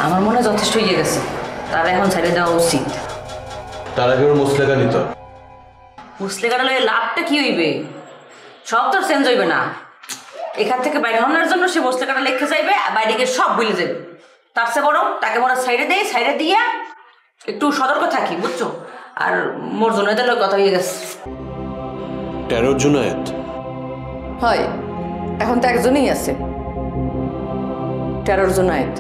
আমার মনে যথেষ্ট হয়ে গেছে, তারা এখন ছেড়ে দেওয়া উচিত। তার আগে ওর মুসলেখা নিত। মুসলেখাটা লয়ে লাভটা কি হইবে? সব তো চেঞ্জ হইবে না। এখান থেকে বাইরে হওয়ার জন্য সে মুসলেখাটা লিখে যাইবে, বাইরে গিয়ে সব ভুলে যাবে। তার চেয়ে বরং তাকে মোরা সাইডে দেয়, সাইডে দিয়ে একটু সতর্ক থাকি, বুঝছো? আর মোর জুনায়েদের লোক কথা হয়ে গেছে। টেরর জুনায়েদ? হয়, এখন তো একজনই আছে, টেরর জুনায়েদ।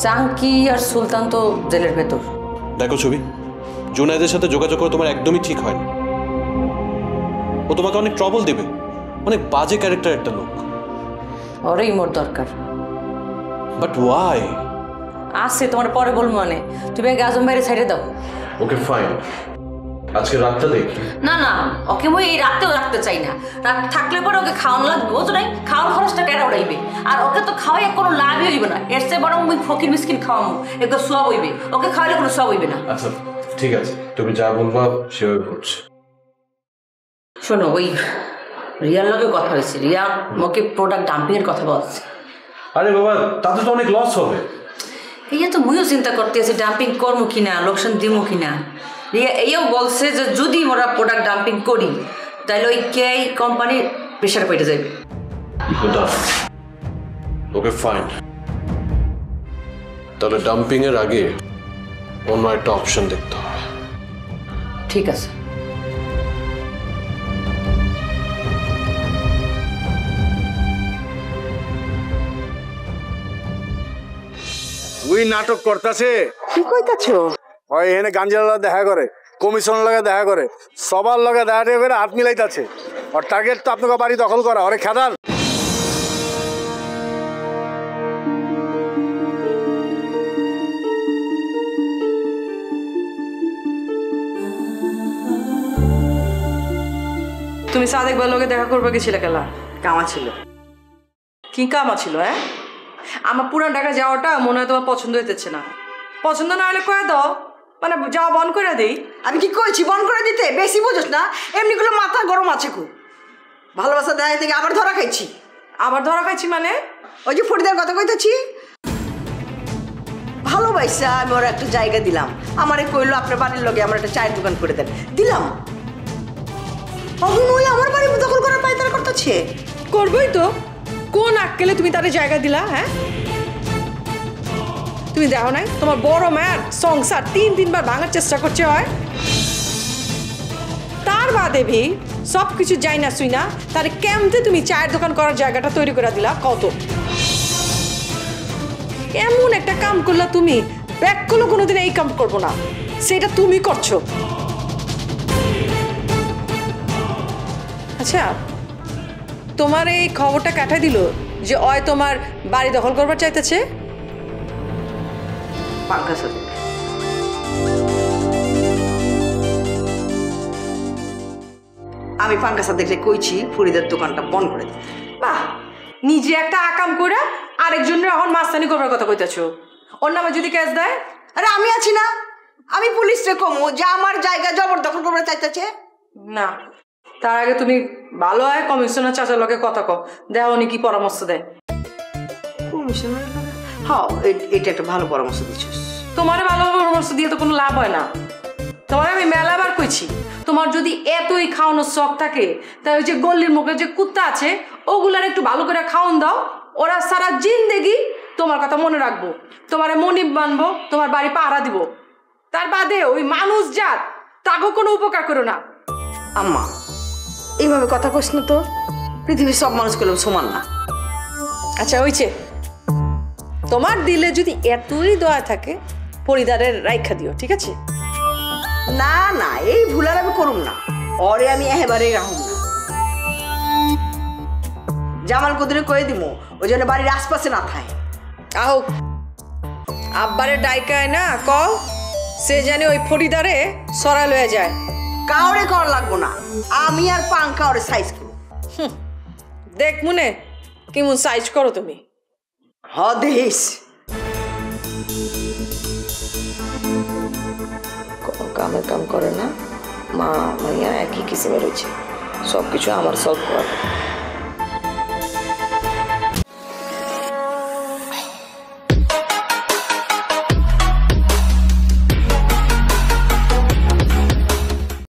চাঙ্কি আর সুলতান তো জেলের ভেতর। দেখো ছবি, জুনায়েদের সাথে যোগাযোগ করা তোমার একদমই ঠিক হয় না। ও তোমাকে অনেক ট্রাবল দেবে, অনেক বাজে ক্যারেক্টার একটা লোক। ওরই মোর দরকার। But why? আছে, তোমার পরে বলবো। মানে তুমি আগে আজম বাইরে সাইডে দাও। ওকে ফাইন, আজকে রাতটা দেখি। না না, ওকে মই এই রাতেও রাখতে চাই না। রাত থাকলে পরে ওকে খাওয়ানো লাগবে, বুঝো নাই? খাওয়ার খরচটা কেন উড়াইবে? আর ওকে তো খাওয়াই কোনো লাভই হইবে না। এর চেয়ে বরং মুই ফকির মিসকিন খাওয়াবো, এগুলো সব হইবে। ওকে খাওয়ালে কোনো সব হইবে না। আচ্ছা ঠিক আছে, তুমি যা বলবা সেভাবে করছে। শোনো, ওই রিয়ার লগে কথা হয়েছে, রিয়া ওকে প্রোডাক্ট ডাম্পিং এর কথা বলছে। আরে বাবা, তাতে তো অনেক লস হবে। এই তো মুইও চিন্তা করতে আছি ডাম্পিং করবো কিনা, লোকসান দিব কিনা। রিয়া এইও বলছে যে যদি মোরা প্রোডাক্ট ডাম্পিং করি তাহলে ওই কে কোম্পানির প্রেশার পেটে যাবে। ওকে ফাইন, তাহলে ডাম্পিং এর আগে অন্য একটা অপশন দেখতে হবে। ঠিক আছে। ওই নাটক করতেছে। কি কইতাছো? ওই এখানে গাঞ্জালা দেখা করে, কমিশন লগে দেখা করে, সবার লগে দেখা করে হাত মিলাইতাছে। আর টার্গেট তো আপনাকে বাড়ি দখল করা। ওরে খেদান। তুমি সাদেক ভাইয়ের দেখা করবে গেছিলে কেলা? কামা ছিল। কি কামা ছিল? হ্যাঁ, আমার পুরান ঢাকা যাওয়াটা মনে হয় তোমার পছন্দ হইতেছে না। পছন্দ না হলে কয়ে দাও, মানে যাওয়া বন্ধ করে দিই। আমি কি কইছি বন্ধ করে দিতে? বেশি বুঝোস না, এমনিগুলো মাথা গরম আছে খুব। ভালোবাসা দেয় থেকে আবার ধরা খাইছি। আবার ধরা খাইছি মানে? ওই যে ফরিদার কথা কইতেছি। ভালোবাসা আমি ওর একটা জায়গা দিলাম। আমারে কইলো আপনার বাড়ির লগে আমার একটা চায়ের দোকান করে দেন, দিলাম। অভিন ওই আমার বাড়ি দখল করার পায়তারা করতেছে। করবোই তো। কোন আক্কেলে তুমি তাদের জায়গা দিলা? হ্যাঁ, তুমি দেখো নাই তোমার বড় মায়ের সংসার 3-3 বার ভাঙার চেষ্টা করছে হয়। তার বাদে ভি সব কিছু যাই না শুই না, তারে কেমতে তুমি চায়ের দোকান করার জায়গাটা তৈরি করে দিলা কত? এমন একটা কাম করলা তুমি, ব্যাক করলো কোনোদিন এই কাম করবো না, সেটা তুমি করছো। আচ্ছা, তোমার এই খবরটা কাটাই দিল যে অয় তোমার বাড়ি দখল করবার চাইতেছে? পাঙ্কা সাথে আমি পাঙ্কাসা দেখলে কইছি ফরিদের দোকানটা বন্ধ করে দিই। বাহ, নিজে একটা আকাম করে আরেকজনের এখন মাস্তানি করবার কথা কইতেছো। ওর নামে যদি কেস দেয়? আরে আমি আছি না, আমি পুলিশে কমু যে আমার জায়গা জবরদখল করবার চাইতেছে। না, তার আগে তুমি ভালো হয় কমিশনার চাচার লগে কথা কও, দেখো উনি কি পরামর্শ দেয়। কমিশনার? হ্যাঁ, এটা একটা ভালো পরামর্শ দিচ্ছিস। তোমার ভালো পরামর্শ দিয়ে তো কোনো লাভ হয় না। তোমার আমি মেলাবার কইছি, তোমার যদি এতই খাওয়ানোর শখ থাকে তাই ওই যে গল্লির মুখে যে কুত্তা আছে ওগুলার একটু ভালো করে খাওয়ান দাও। ওরা সারা জিন্দেগি তোমার কথা মনে রাখবো, তোমার মনিব মানবো, তোমার বাড়ি পাহারা দিব। তার বাদে ওই মানুষ জাত তাকেও কোনো উপকার করো না। আম্মা এইভাবে কথা কইস না তো, পৃথিবীর সব মানুষ করলেও সমান না। আচ্ছা হইছে, তোমার দিলে যদি এতই দয়া থাকে পরিদারের রাইখা দিও, ঠিক আছে? না না, এই ভুল আর আমি করুম না। ওরে আমি একেবারেই রাখুম না। জামাল কদিনে কয়ে দিব ওই জন্য বাড়ির আশপাশে না থাকে। আহো, আব্বারে ডাইকায় না কও সে জানে ওই ফরিদারে সরা লয়ে যায়। কাউরে কর লাগবো না, আমি আর পাঙ্কা ওরে সাইজ করব। দেখ মনে কেমন সাইজ করো তুমি। হ দেখিস। কামের কাম করে না, মা মাইয়া একই কিসিমে রয়েছে, সব কিছু আমার সলভ করার।